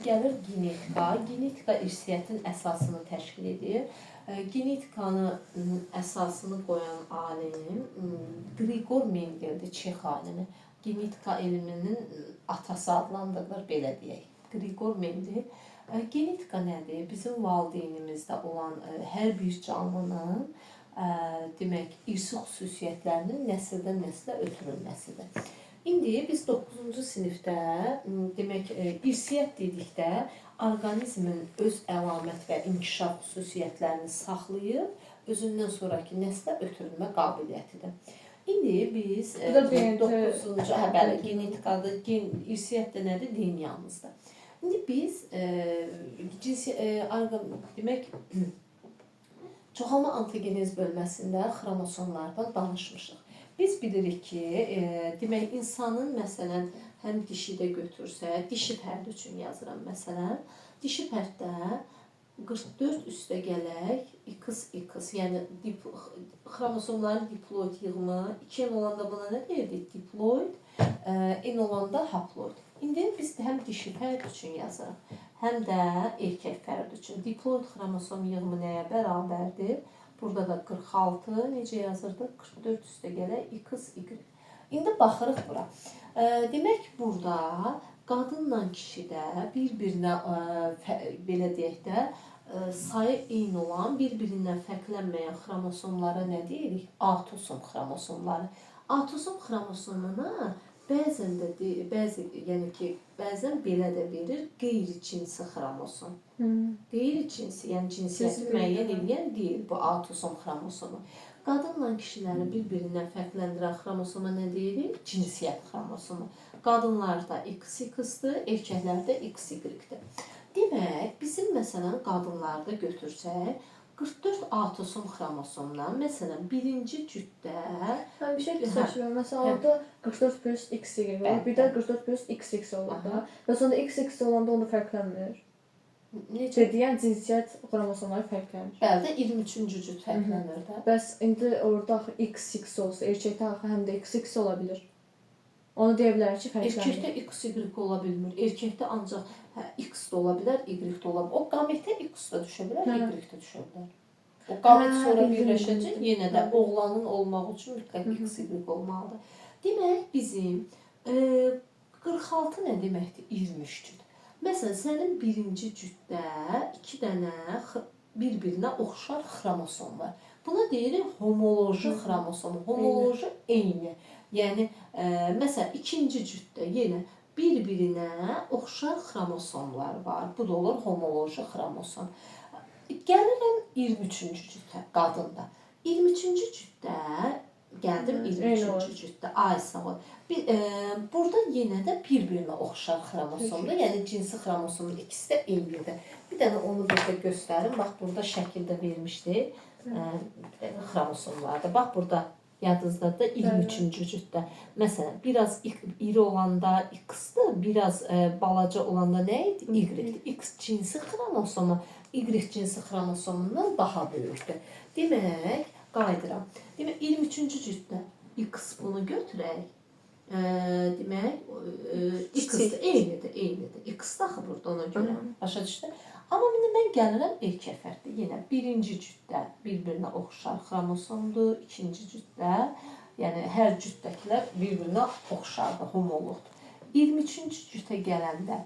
Gəlir genetika. Genetika irsiyyətin əsasını təşkil edir. Genetikanın əsasını qoyan alim Grigor Mendeldir, Çex alimi. Genetika elminin atası adlandırılır, belə deyək. Grigor Mendel. Genetika nədir? Bizim valideynimizdə olan hər bir canlının demək, irsi xüsusiyyətlərinin nəsildən nəsilə ötürülməsidir. İndi biz 9-cu sinifdə demək, irsiyyət dedikdə orqanizmin öz əlamət və inkişaf xüsusiyyətlərini saxlayıb özündən sonraki nəslə ötürülmə qabiliyyətidir. İndi biz 9-cu genetikada irsiyyət də nədir? DNA'mızdır. İndi biz demək, çoxalma ontogenez bölməsində xromosomlardan danışmışıq. Biz bilirik ki, demək, insanın məsələn, həm dişidə götürsə, dişi fərd üçün yazıram məsələn, dişi fərddə 44 üstə gələk, XX, yəni xromosomların diploid yığımı, 2 n olanda buna nə deyirdik? Diploid, n olanda haploid. İndi biz həm dişi fərd üçün yazırıq, həm də erkək fərd üçün. Diploid xromosom yığımı nəyə bərabərdir? Burada da 46, necə yazırdıq? 44 üstə gələk, XY. İndi baxırıq bura. Demək, burada qadınla kişidə bir-birinə, belə deyək də, sayı eyni olan, bir-birindən fərqlənməyən xromosomlara nə deyirik? Autosom xromosomları. Autosom xromosomuna bəzən belə də verir qeyri-cinsi xromosom. Qeyri-cinsi, yəni cinsiyyəti müəyyən edən deyil bu autosom xromosomu. Qadınla kişiləri bir-birindən fərqləndirən xromosoma nə deyirik? Cinsiyyət xromosomu. Qadınlarda XX-dır, erkəklərdə XY-dir. Demək, bizim məsələn qadınlarda götürsək, 44 autosom xromosomdan, məsələn, birinci cütdə... Mən bir şey təşkil məsələn, orada 44 plus XY olur, bir də 44 plus XX olur da. Və sonra XX olanda onda fərqlənmir. Necə? Deyən cinsiyyət xromosomları fərqlənir. Bəli, 23-cü cüt fərqlənir də. Bəs indi orada XX olsa, erkəkdə həm də XX ola bilir. Onu deyə bilərik ki, fərqlənir. Erkəkdə XY ola bilmir. Erkəkdə ancaq X də ola bilər, Y də ola bilər. O qametdə X də düşə bilər, Y də düşə bilər. O qamet sonra birləşəcək, yenə də oğlanın olmaq üçün mütləq XY olmalıdır. Demək, bizim 46 nə deməkdir? 23 cüt. Məsələn, sənin birinci cütdə 2 dənə bir-birinə oxşar xromosom var. Buna deyirik homoloji xromosom. Homoloji eyni. Yəni, məsələn, ikinci cütdə yenə bir-birinə oxşar xromosomlar var. Bu da olur homoloji xromosom. Gəlirəm 23-cü cütdə, qadında. 23-cü cütdə, gəldim 23-cü cütdə, ay sağ ol. Burada yenə də bir-birinə oxşar xromosomdur. Yəni, cinsi xromosomun ikisi də eynidir. Bir dənə onu burada göstərim. Bax, burada şəkildə vermişdik xromosomlarda. Bax, burada yadınızda da 23-cü cütdə. Məsələn, biraz iri olanda X-dır, biraz balaca olanda nə idi? Y-dir. X cinsi xromosomu Y cinsi xromosomundan daha böyükdür. Demək, qayıdıram. Demək, 23-cü cütdə X bunu götürək. Demək, X-dir, eynidir. X-dir axı burada ona görə. Başa düşdü? Amma mən gəlirəm erkək fərddə. Yenə birinci cütdə bir-birinə oxşar xromosomdur. İkinci cütdə, yəni hər cütdəkilər bir-birinə oxşardır, homologdur. 23-cü cütə gələndə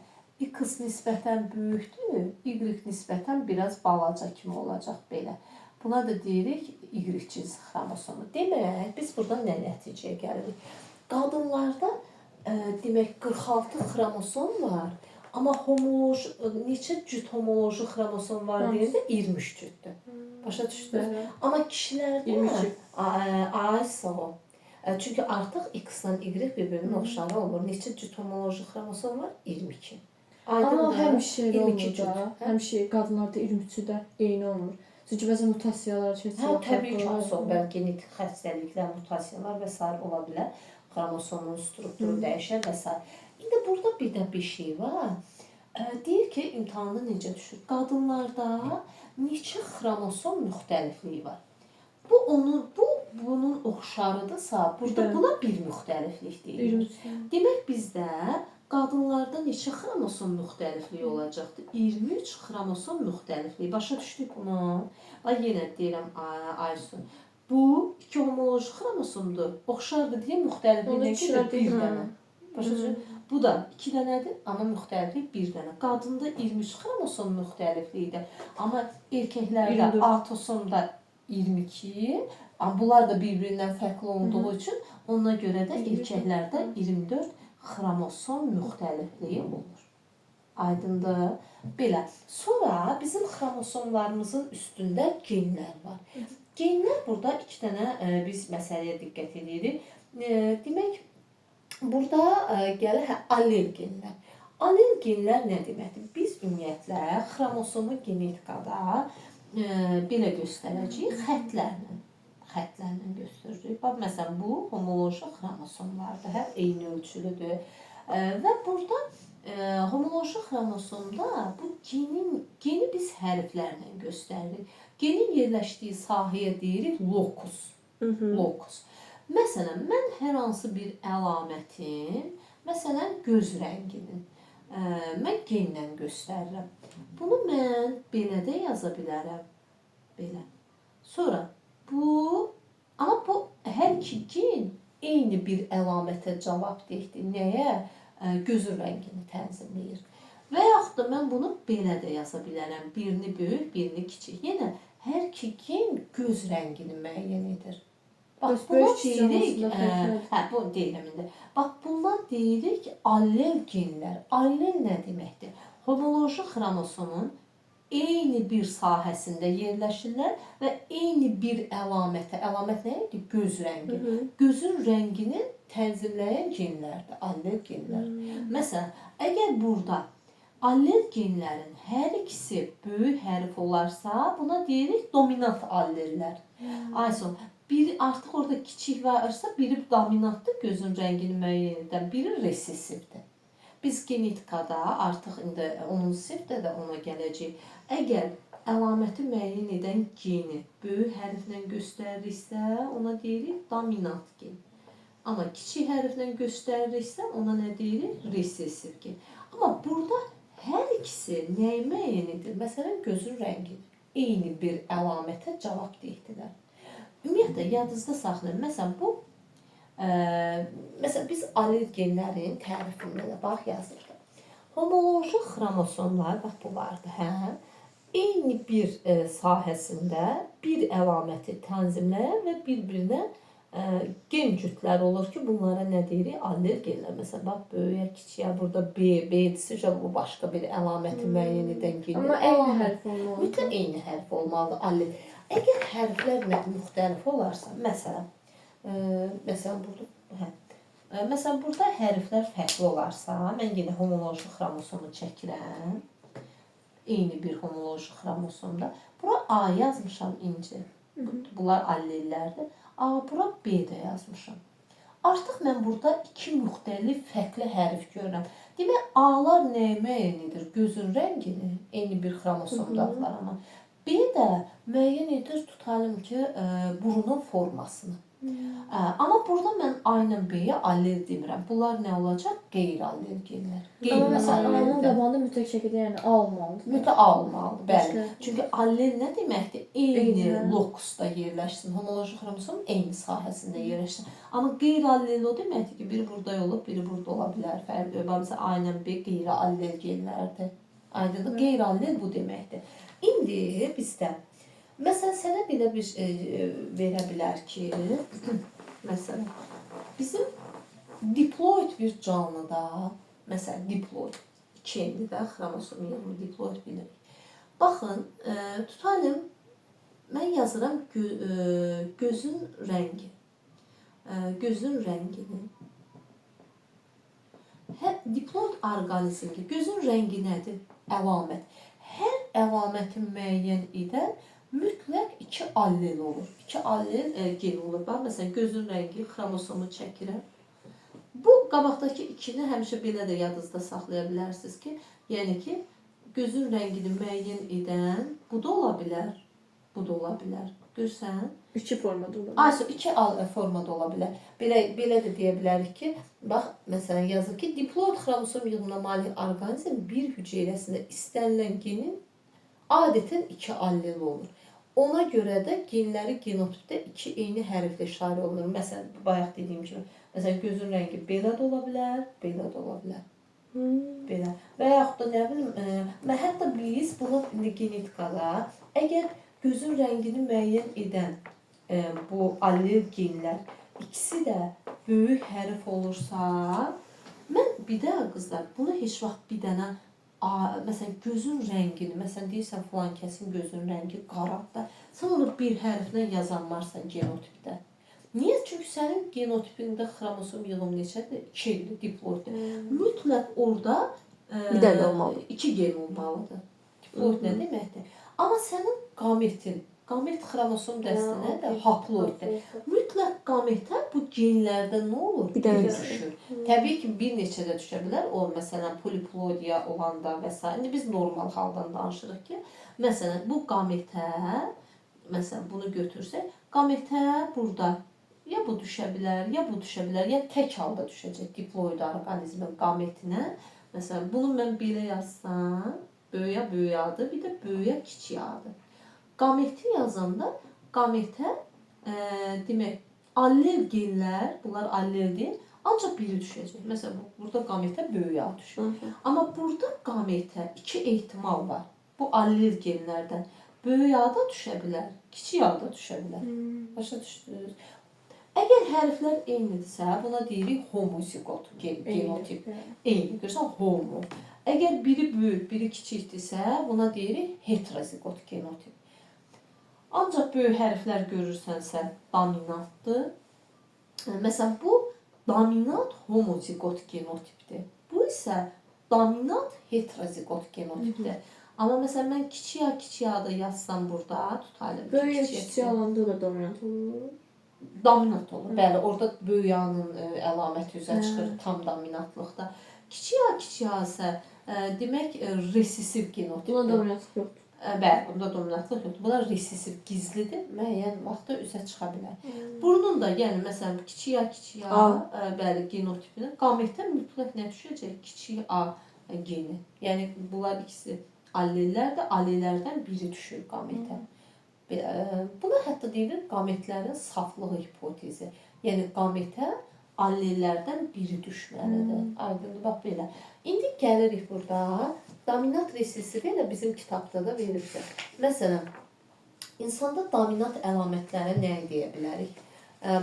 X nisbətən böyükdür, Y nisbətən biraz balaca kimi olacaq belə. Buna da deyirik Y cinsi xromosomu. Demək, biz buradan nə nəticəyə gəlirik? Qadınlarda demək 46 xromosom var. Amma neçə cüt homoloji xromosom var deyəndə 23 cütdür. Başa düşdünüz? Amma kişilərdə ay sağ ol. Çünki artıq X-la Y bir-birinin oxşarı olur. Neçə cüt homoloji xromosom var? 22. Amma həmişə olmur da. Həmişə qadınlarda 23-cü də eyni olmur. Çünki bəzən mutasiyalar keçir. Təbii ki, genetik xəstəliklər, mutasiyalar və s. ola bilər. Xromosomun strukturu dəyişər və s. İndi burada bir də bir şey var. Deyir ki, imtahanı necə düşür? Qadınlarda neçə xromosom müxtəlifliyi var? Bunun oxşarıdırsa, burada buna bir müxtəliflik deyilir. Demək, bizdə Qadınlarda neçə xromosom müxtəlifliyi olacaqdır? 23 xromosom müxtəlifliyi. Başa düşdük bunu? Bax yenə deyirəm Aysu. Bu iki homoloji xromosomdur. Oxşardır deyə müxtəlifliyi nə qədər? Bir dənə. Başa düşdün? Bu da 2 dənədir, amma müxtəliflik 1 dənə. Qadında 23 xromosom müxtəlifliyidir. Amma erkəklərdə autosomda 22, amma bunlar da bir-birindən fərqli olduğu üçün ona görə də erkəklərdə 24 xromosom müxtəlifliyi olur. Aydındır? Belə. Sonra bizim xromosomlarımızın üstündə genlər var. Genlər burada 2 dənə biz məsələyə diqqət edirik. Demək, burada gəlir allel genlər. Allel genlər nə deməkdir? Biz ümumiyyətlə xromosomu genetikada belə göstərəcəyik xəttlərlə göstəririk. Bax, məsələn, bu homoloji xromosomlardır. Hər eyni ölçülüdür. Və burada homoloji xromosomda bu geni biz hərflərlə göstəririk. Genin yerləşdiyi sahəyə deyirik lokus. Lokus. Məsələn, mən hər hansı bir əlamətin, məsələn, göz rənginin mən genlə göstərirəm. Bunu mən belə də yaza bilərəm. Belə. Sonra amma bu hər iki gen eyni bir əlamətə cavabdehdir. Nəyə? Gözün rəngini tənzimləyir. Və yaxud da mən bunu belə də yaza bilərəm. Birini böyük, birini kiçik. Yenə hər iki gen göz rəngini müəyyən edir. Bax, buna deyirik, bu deyirəm indi. Bax, bundan deyirik allel genlər. Allel nə deməkdir? Homoloji xromosomun eyni bir sahəsində yerləşirlər və eyni bir əlamət nə idi? Göz rəngi. Gözün rəngini tənzimləyən genlərdir, allel genlər. Məsələn, əgər burada allel genlərin hər ikisi böyük hərf olarsa, buna deyirik dominant allellər. Ayson, artıq orada kiçik varsa, biri dominantdır, gözün rəngini müəyyən edən, biri resessivdir. Biz genetikada artıq indi 10-cu sinifdə də ona gələcəyik. Əgər əlaməti müəyyən edən geni böyük hərflə göstəririksə, ona deyirik dominant gen. Amma kiçik hərflə göstəririksə, ona nə deyirik? Resessiv gen. Amma burada hər ikisi nəyi müəyyən edir? Məsələn, gözün rəngi eyni bir əlamətə cavabdehdirlər. Ümumiyyətlə, yadınızda saxlayın. Məsələn, məsələn, biz allel genlərin tərifində də bax yazırıq. Homoloji xromosomlar, bax bu vardır, eyni bir sahəsində bir əlaməti tənzimləyən və bir-birinə gen cütləri olur ki, bunlara nə deyirik? Allel genlər. Məsələn, bax, böyüyə, kiçiyə, burada B-dirsə, bu başqa bir əlaməti müəyyən edən genlər. Amma eyni hərf olmalıdır. Mütləq eyni hərf olmalıdır, allel. Əgər hərflər müxtəlif olarsa, məsələn, burada hərflər fərqli olarsa, mən yenə homoloji xromosomu çəkirəm. Eyni bir homoloji xromosomda. Bura A yazmışam inci. Bunlar allellərdir. A, bura B də yazmışam. Artıq mən burada iki müxtəlif fərqli hərf görürəm. Demək, A-lar nəyə müəyyən edir? Gözün rəngini, eyni bir xromosomdadılar amma. B də müəyyən edir, tutalım ki, burunun formasını. Amma burada mən A-la B-yə allel demirəm. Bunlar nə olacaq? Qeyri-allel genlər. Amma məsələn, A-nın qabağında mütləq şəkildə yəni A olmalıdır. Mütləq A olmalıdır, bəli. Çünki allel nə deməkdir? Eyni lokusda yerləşsin. Homoloji xromosom eyni sahəsində yerləşsin. Amma qeyri-allel o deməkdir ki, biri burada olub, biri burada ola bilər. Məsələn, A-la B qeyri-allel genlərdir. Aydındır, qeyri-allel bu deməkdir. İndi bizdə məsələn, sənə belə bir verə bilər ki, məsələn, bizim diploid bir canlıda, məsələn, diploid, 2 enli də xromosom yığımı diploid bilirik. Baxın, tutalım, mən yazıram gözün rəngi. Gözün rəngini. Diploid orqanizmdir. Gözün rəngi nədir? Əlamət. Hər əlamətin müəyyən edən mütləq 2 allel olur. 2 allel gen olur. Bax, məsələn, gözün rəngi, xromosomu çəkirəm. Bu, qabaqdakı 2-ni həmişə belə də yadınızda saxlaya bilərsiniz ki, yəni ki, gözün rəngini müəyyən edən bu da ola bilər. Bu da ola bilər. Görürsən? İki formada olur. Ayso iki formada ola bilər. Belə də deyə bilərik ki, bax məsələn yazır ki, diploid xromosom yığımına malik orqanizm bir hüceyrəsində istənilən genin adətən iki alleli olur. Ona görə də genləri genotipdə iki eyni hərflə işarə olunur. Məsələn, bayaq dediyim kimi, məsələn gözün rəngi belə də ola bilər, belə də ola bilər. Belə. Və yaxud da nə bilim, hətta biz bunu indi genetikada əgər gözün rəngini müəyyən edən bu allel genlər ikisi də böyük hərf olursa, mən bir də qızlar, bunu heç vaxt bir dənə məsələn gözün rəngini, məsələn deyirsən filan kəsin gözün rəngi qaradır. Sən onu bir hərflə yazanlarsan genotipdə. Niyə? Çünki sənin genotipində xromosom yığımı neçədir? 2 diploiddir. Mütləq orada bir dənə olmalıdır. 2 gen olmalıdır. Diploid nə deməkdir? Amma sənin qamet xromosom dəstəsinə də haploiddir. Mütləq qametə bu genlərdə nə olur? Bir dənə düşür. Təbii ki, bir neçə də düşə bilər. O məsələn poliploidiya olanda və s. İndi biz normal haldan danışırıq ki, məsələn bu qametə, məsələn bunu götürsək, qametə burada ya bu düşə bilər, ya bu düşə bilər, ya tək halda düşəcək diploid orqanizmin qametinə. Məsələn, bunu mən belə yazsam, böyüyə adı, bir də böyüyə kiçik adı. Qameti yazanda qametə demək allel genlər, bunlar alleldir, ancaq biri düşəcək. Məsələn, burada qametə böyüyə adı düşür. Amma burada qametə 2 ehtimal var. Bu allel genlərdən böyüyə adı düşə bilər, kiçik adı düşə bilər. Başa düşdünüz? Əgər hərflər eynidirsə, buna deyirik homozigot genotip. Eyni, görürsən, homo. Əgər biri böyük, biri kiçikdirsə, buna deyirik heterozigot genotip. Ancaq böyük hərflər görürsənsə, dominantdır. Məsələn, bu dominant homozigot genotipdir. Bu isə dominant heterozigot genotipdir. Amma məsələn, mən kiçik adı yazsam burada, tutayım. Böyük kiçik alanda da dominant olur. Dominant olur. Bəli, orada böyük A'nın əlaməti üzə çıxır, tam dominantlıqda. Kiçik A isə demək resesiv genotipdir. Buna dominantlıq yoxdur. Bəli, bunda dominantlıq yoxdur. Bunlar resesiv, gizlidir, müəyyən vaxtda üzə çıxa bilər. Bunun da, yəni məsələn kiçik A, bəli, genotipinin qametdə mütləq nə düşəcək? Kiçik A geni. Yəni bunlar ikisi allellərdir, allellərdən biri düşür qametə. Buna hətta deyilir qametlərin saflığı hipotezi. Yəni qametə allellərdən biri düşməlidir. Aydındır, bax belə. İndi gəlirik burada. Dominant resesivi ilə bizim kitabda da verilibdir. Məsələn, insanda dominant əlamətləri nə deyə bilərik?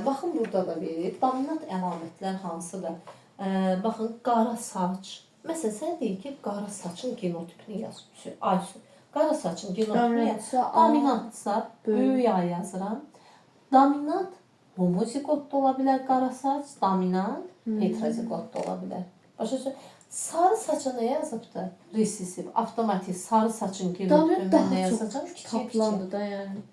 Baxın, burada da verilib. Dominant əlamətlər hansıdır? Baxın, qara saç. Məsələn, sən deyir ki, qara saçın genotipini yaz. Aysun. Qara saçın genotipini dominantsa, böyük A yazıram. Dominant homozigot da ola bilər qara saç, dominant heterozigot da ola bilər. Başa düşün. Sarı saça nə yazıbdır? Resesiv, avtomatik sarı saçın genotipini nə yazacaq? Taplandı da yəni.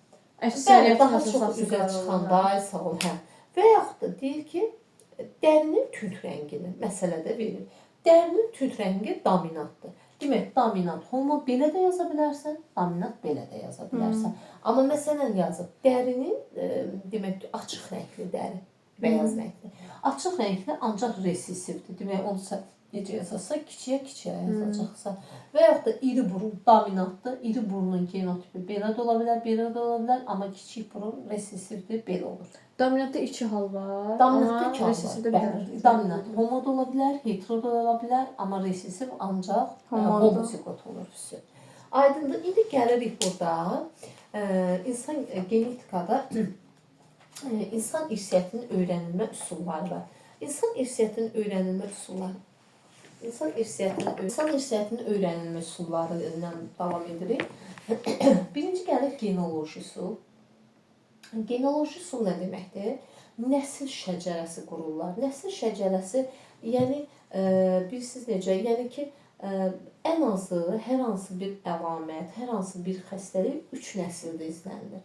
Bəli, daha çox üzə çıxanda, ay sağ ol, hə. Və yaxud da deyir ki, dərinin tünd rəngini məsələdə verir. Dərinin tünd rəngi dominantdır. Demək, dominant homo belə də yaza bilərsən, dominant belə də yaza bilərsən. Amma məsələn yazıb, dərinin demək açıq rəngli dəri, bəyaz rəngli. Açıq rəngli ancaq resesivdir. Demək, onu necə yazarsa, kiçiyə yazacaqsa. Və yaxud da iri burun dominantdır. İri burunun genotipi belə də ola bilər, amma kiçik burun resesivdir, belə olur. Dominantda 2 hal var. Dominantda 2 hal var. Dominant homo da ola bilər, hetero da ola bilər, amma resesiv ancaq homozigot olur. Aydındır. İndi gəlirik burada. İnsan genetikada insan irsiyyətinin öyrənilmə üsulları var. İnsan irsiyyətinin öyrənilmə üsulları. İnsan irsiyyətinin öyrənilmə üsulları ilə davam edirik. Birinci gəlir genealoji üsul. Genealoji üsul nə deməkdir? Nəsil şəcərəsi qururlar. Nəsil şəcərəsi, yəni bilirsiniz necə? Yəni ki, ən azı hər hansı bir əlamət, hər hansı bir xəstəlik 3 nəsildə izlənilir.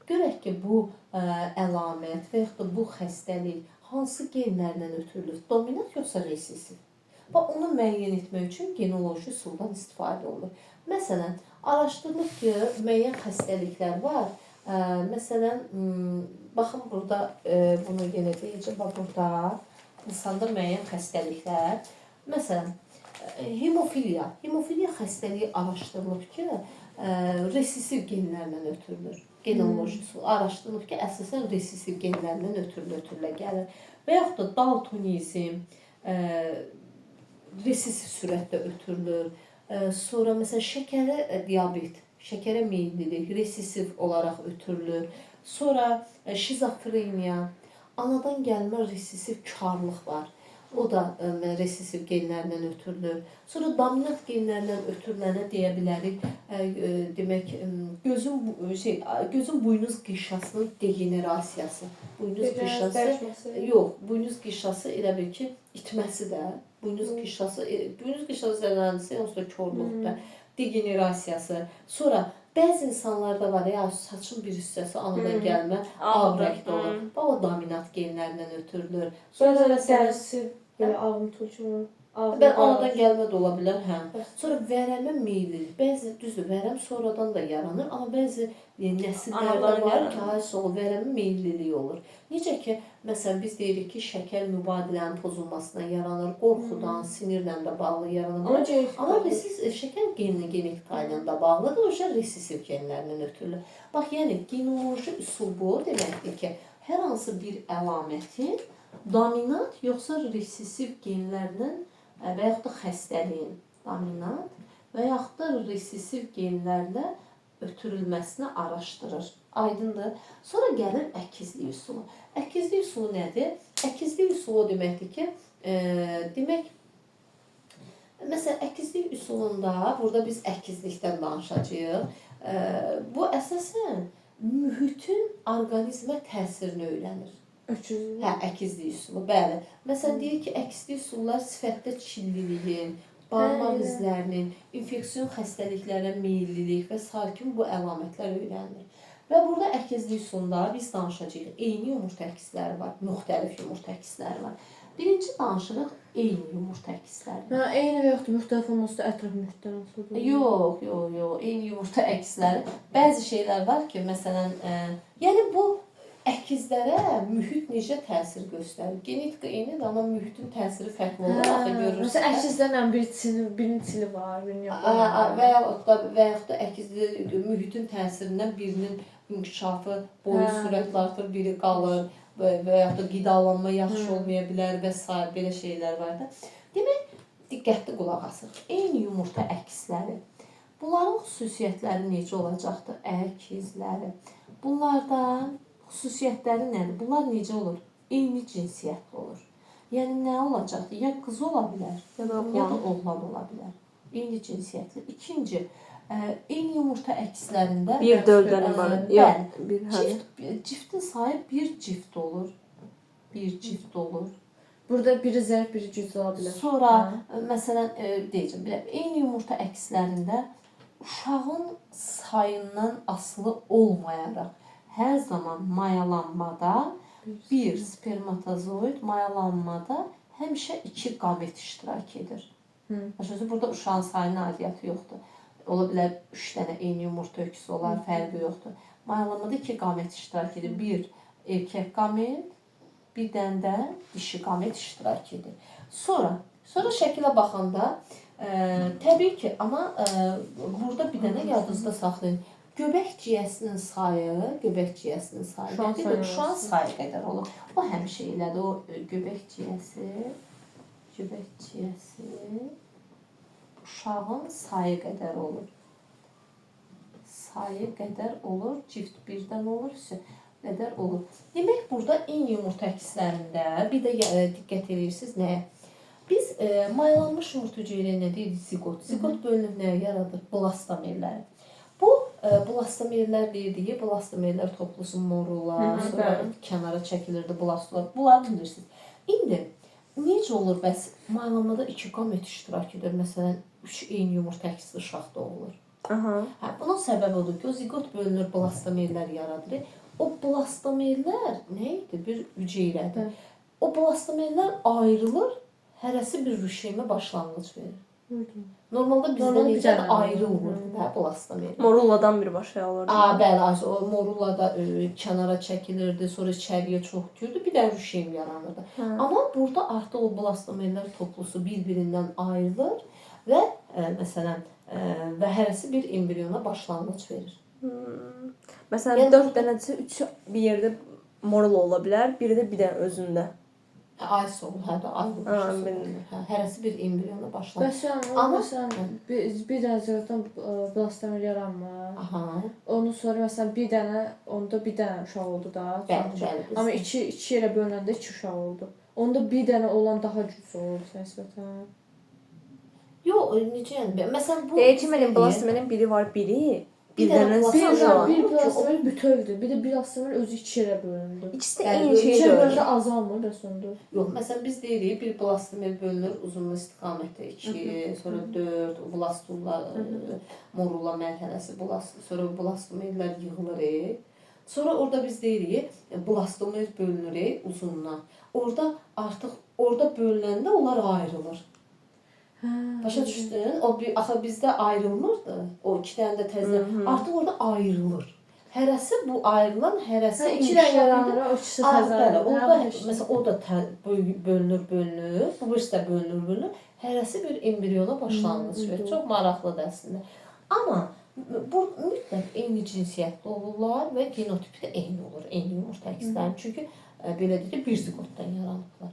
Görək ki, bu əlamət və yaxud da bu xəstəlik hansı genlərlə ötürülür? Dominant yoxsa resesiv? Və onu müəyyən etmək üçün genealoji üsuldan istifadə olunur. Məsələn, araşdırılıb ki, müəyyən xəstəliklər var. Məsələn, baxın burada bunu yenə deyəcəm, burada insanda müəyyən xəstəliklər. Məsələn, hemofiliya. Hemofiliya xəstəliyi araşdırılıb ki, resesiv genlərlə ötürülür. Genealoji üsul araşdırılıb ki, əsasən resesiv genlərlə ötürülə gəlir. Və yaxud da daltonizm resesiv sürətdə ötürülür. Sonra məsələn şəkərə diabet, şəkərə meyillilik resesiv olaraq ötürülür. Sonra şizofreniya, anadan gəlmə resesiv karlıq var. O da resesiv genlərlə ötürülür. Sonra dominant genlərlə ötürülənə deyə bilərik, demək gözün buynuz qişasının degenerasiyası. Buynuz qişası yox, buynuz qişası elə bil ki, itməsi də. Buynuz qişası zədələndirsə, onsuz da korluqda degenerasiyası. Sonra bəzi insanlarda var ya, saçın bir hissəsi anadan gəlmə ağ rəngdə olur. O dominant genlərlə ötürülür. Sonra dərisi belə ağımtıl kimi. Anadan gəlmə də ola bilər, hə. Sonra vərəmə meyillilik. Bəzi düzdür, vərəm sonradan da yaranır, amma bəzi nəsillərdə var ki, o vərəmə meyillilik olur. Necə ki, məsələn, biz deyirik ki, şəkər mübadilənin pozulmasından yaranır, qorxudan, sinirlə də bağlı yaranır. Amma şəkər geninin genetika ilə də bağlıdır, o resesiv genlərlə ötürülür. Bax, yəni, genealoji üsul bu deməkdir ki, hər hansı bir əlamətin dominant yoxsa resesiv genlərlə və yaxud da xəstəliyin dominant və yaxud da resesiv genlərlə ötürülməsini araşdırır. Aydındır. Sonra gəlir əkizlik üsulu. Əkizlik üsulu nədir? Əkizlik üsulu o deməkdir ki, məsələn, əkizlik üsulunda, burada biz əkizlikdən danışacağıq. Bu əsasən mühitin orqanizmə təsirini öyrənir. Hə, əkizlik üsulu, bəli. Məsələn, deyir ki, əkizlik üsullar sifətdə çilliliyin, barmaq izlərinin, infeksion xəstəliklərə meyillilik və sakin bu əlamətlər öyrənilir. Və burada əkizlik üsulunda biz danışacağıq. Eyni yumurta əkizləri var, müxtəlif yumurta əkizləri var. Birinci danışırıq eyni yumurta əkizləri. Eyni və yaxud da müxtəlif olması da ətraf mühitdən asılıdır. Yox, eyni yumurta əkizləri. Bəzi şeylər var ki, məsələn, yəni bu əkizlərə mühit necə təsir göstərir? Genetika eynidir, amma mühitin təsiri fərqli olaraq görürük. Məsələn, əkizlərlə birinin çili var, birinin yox. Və yaxud da əkizlər mühitin təsirindən birinin inkişafı, boyu sürətlə artır, biri qalır və yaxud da qidalanma yaxşı olmaya bilər və s. belə şeylər var da. Demək, diqqətli qulaq asır. Eyni yumurta əkizləri. Bunların xüsusiyyətləri necə olacaqdır? Əkizləri. Bunlardan xüsusiyyətləri nədir? Bunlar necə olur? Eyni cinsiyyətli olur. Yəni, nə olacaqdır? Ya qız ola bilər, ya da oğlan ola bilər. Eyni cinsiyyətli. İkinci, eyni yumurta əkizlərində bir dövrdən ibarət. Ciftin sayı bir cift olur. Bir cift olur. Burada biri zərif, biri cüz ola bilər. Sonra, məsələn, deyəcəm, eyni yumurta əkizlərində uşağın sayından asılı olmayaraq hər zaman mayalanmada bir spermatozoid mayalanmada həmişə 2 qamet iştirak edir. Burada uşağın sayının aidiyyatı yoxdur. Ola bilər 3 dənə eyni yumurta öküzü olar, fərqi yoxdur. Mayalanmada 2 qamet iştirak edir. Bir erkək qamet, bir dənə də dişi qamet iştirak edir. Sonra şəkilə baxanda təbii ki, amma burada bir dənə yadınızda saxlayın. Göbək ciyəsinin sayı nədir? Uşağın sayı qədər olur. O həmişə elədir. O göbək ciyəsi uşağın sayı qədər olur. Sayı qədər olur. Cift birdən olur, qədər olur. Demək, burada eyni yumurta əkizlərində bir də diqqət edirsiniz nəyə? Biz mayalanmış yumurta hüceyrəyə nə deyirik? Zigot. Zigot bölünüb nəyə yaradır? Blastomerləri. Bu blastomerlər deyirik, blastomerlər toplusu morullar, sonra kənara çəkilirdi blastolar. Bunları bilirsiniz. İndi necə olur bəs mayalanmada 2 qamet iştirak edir? Məsələn, 3 eyni yumurta əkizli uşaq doğulur. Bunun səbəbi odur ki, o zigot bölünür, blastomerlər yaradır. O blastomerlər nə idi? Bir hüceyrədir. O blastomerlər ayrılır, hərəsi bir rüşeymə başlanğıc verir. Normalda Normalda bizdə bir necə dənə ayrılmırdı da blastomeriya. Morulladan bir başlayırlar. Bəli, o morulla da kənara çəkilirdi, sonra içəriyə çox girdi, bir də rüşeym yaranırdı. Amma burada artıq o blastomerlər toplusu bir-birindən ayrılır və məsələn və hərəsi bir embriona başlanğıc verir. Məsələn, Yəni 4 dənəsi 3 bir yerdə morul ola bilər, biri də bir dənə özündə. Ay sol, hə də ayrılır. Hərəsi bir embriona başlanır. Bəs yəni Amma- məsələn bir dənə zəvətdən blastomer yaranmır. Aha. Onu sonra məsələn bir dənə onda bir dənə uşaq oldu da. Bəli. Amma iki yerə bölünəndə 2 uşaq oldu. Onda bir dənə olan daha güclü olur nisbətən. Yox, necə yəni? Məsələn bu Deyir ki, mənim blastomerin biri var, biri bir Bir dənə dənə blastomer uşaq. var. Bir blastomer bütövdür. Bir də blastomer özü 2 yerə bölündü. İkisi də Yəni, eyni şeyi İki yerə bölündə görür. azalmır bəs onda. yox, məsələn biz deyirik bir blastomer bölünür uzunluq istiqamətdə 2, sonra 4, blastullar, morulla mərhələsi, sonra blastomerlər yığılır. Sonra orada biz deyirik blastomer bölünür uzunluğa. Orada bölünəndə onlar ayrılır. Başa düşdün? O bir axı bizdə ayrılmırdı. O 2 dənə də təzə. Artıq orada ayrılır. Hərəsi bu ayrılan hərəsi 2 dənə yaranır, o ikisi Bəli, təzə. orada məsələn o da bölünür. Bu birisi də bölünür. Hərəsi bir embriona başlanğıc verir. Çox maraqlıdır əslində. Amma bu mütləq eyni cinsiyyətli olurlar və genotipi də eyni olur, eyni yumurta əksləri. Çünki belə deyək, bir ziqotdan yaranıblar.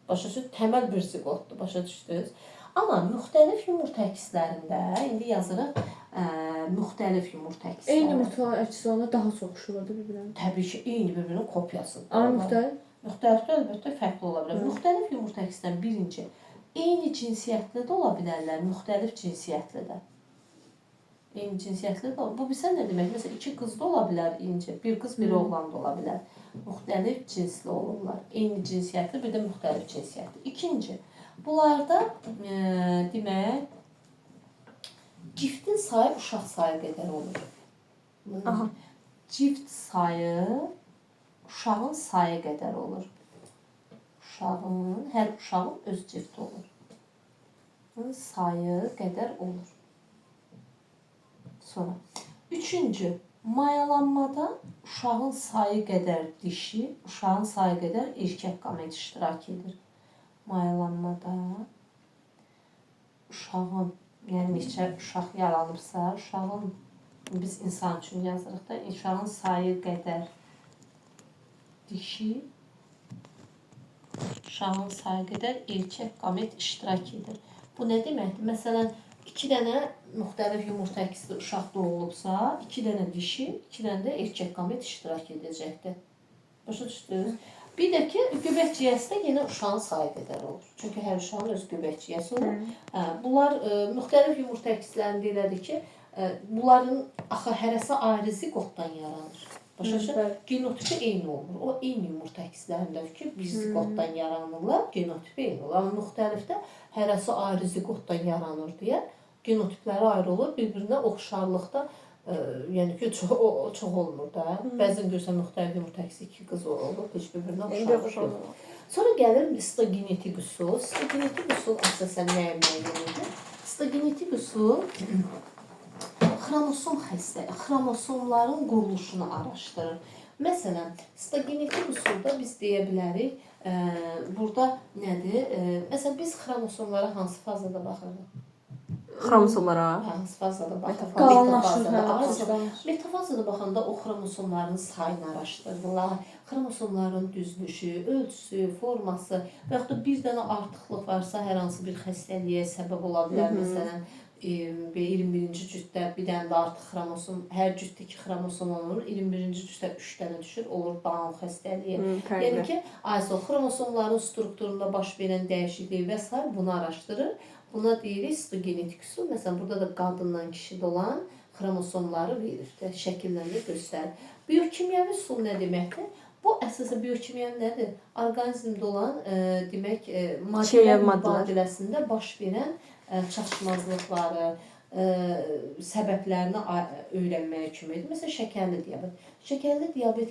Başa düşdünüz? Təməl bir ziqotdur, başa düşdünüz? Amma müxtəlif yumurta əkslərində indi yazırıq müxtəlif yumurta əksləri. Eyni yumurta əksi olanda daha çox uşaqdır bir-birinə. Təbii ki, eyni bir-birinin kopyasıdır. Amma müxtəlif Müxtəlif də əlbəttə fərqli ola bilər. Müxtəlif yumurta əksləri birinci eyni cinsiyyətli də ola bilərlər, müxtəlif cinsiyyətli də. Eyni cinsiyyətli də ola. Bu bilsən nə demək? Məsələn, 2 qız da ola bilər incə, bir qız, bir oğlan da ola bilər. Müxtəlif cinsli olurlar. Eyni cinsiyyətli, bir də müxtəlif cinsiyyətli. İkinci, bunlarda demək ciftin sayı uşaq sayı qədər olur. Aha. Cift sayı uşağın sayı qədər olur. Hər uşağın öz cifti olur. Sayı qədər olur. Sonra üçüncü, mayalanmada uşağın sayı qədər dişi, uşağın sayı qədər erkək qamet iştirak edir. Mayalanmada uşağın, yəni neçə uşaq yaranıbsa, uşağın biz insan üçün yazırıq da, uşağın sayı qədər dişi, uşağın sayı qədər erkək qamet iştirak edir. Bu nə deməkdir? Məsələn, 2 dənə müxtəlif yumurta əksli uşaq doğulubsa, 2 dənə dişi, 2 dənə də erkək qamet iştirak edəcəkdir. Başa düşdünüz? Bir də ki, göbəkciyəsi də yenə uşağın sayı qədər olur. Çünki hər uşağın öz göbəkciyəsi olur. Bunlar müxtəlif yumurta əkslərində elədir ki, bunların axı hərəsi ayrı ziqotdan yaranır. Başa düşdün? Genotipi eyni olur. O eyni yumurta əkslərindədir ki, bir ziqotdan yaranırlar, genotipi eyni olur. Amma müxtəlifdə hərəsi ayrı ziqotdan yaranır deyə genotipləri ayrı olur, bir-birinə oxşarlıqda yəni ki, çox olmur da. Bəzən görsən müxtəlif yumurta əksi 2 qız olur, heç bir-birinə oxşarlıq yox. Sonra gəlir histogenetik üsul. Histogenetik üsul əsasən nəyə müəyyən edir? Histogenetik üsul xromosomların quruluşunu araşdırır. Məsələn, histogenetik üsulda biz deyə bilərik, burada nədir? Məsələn, biz xromosomlara hansı fazada baxırıq? Xromosomlara. Hansı fazada baxırıq? Qalanlaşır. Metafazada baxanda o xromosomların sayını araşdırırlar. Xromosomların düzülüşü, ölçüsü, forması və yaxud da bir dənə artıqlıq varsa, hər hansı bir xəstəliyə səbəb ola bilər. Məsələn, 21-ci cütdə bir dənə də artıq xromosom, hər cütdə 2 xromosom olur. 21-ci cütdə 3 dənə düşür, olur Down xəstəliyi. Yəni ki, xromosomların strukturunda baş verən dəyişiklik və s. bunu araşdırır. Buna deyirik histogenetik üsul. Məsələn, burada da qadından kişidə olan xromosomları verir, şəkillərlə göstərir. Biokimyəvi üsul nə deməkdir? Bu əsasən biokimyəvi nədir? Orqanizmdə olan demək maddələr mübadiləsində baş verən çatışmazlıqları, səbəblərini öyrənməyə kömək edir. Məsələn, şəkərli diabet. Şəkərli diabet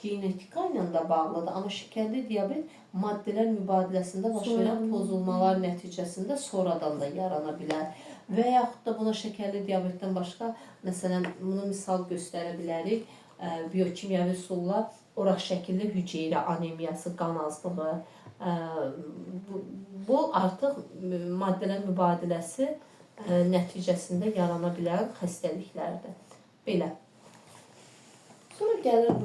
genetika ilə də bağlıdır, amma şəkərli diabet maddələr mübadiləsində baş verən pozulmalar nəticəsində sonradan da yarana bilər. Və yaxud da buna şəkərli diabetdən başqa, məsələn, bunu misal göstərə bilərik, biokimyəvi üsulla oraq şəkilli hüceyrə anemiyası, qan azlığı, bu artıq maddələr mübadiləsi nəticəsində yarana bilən xəstəliklərdir. Belə. Sonra gəlir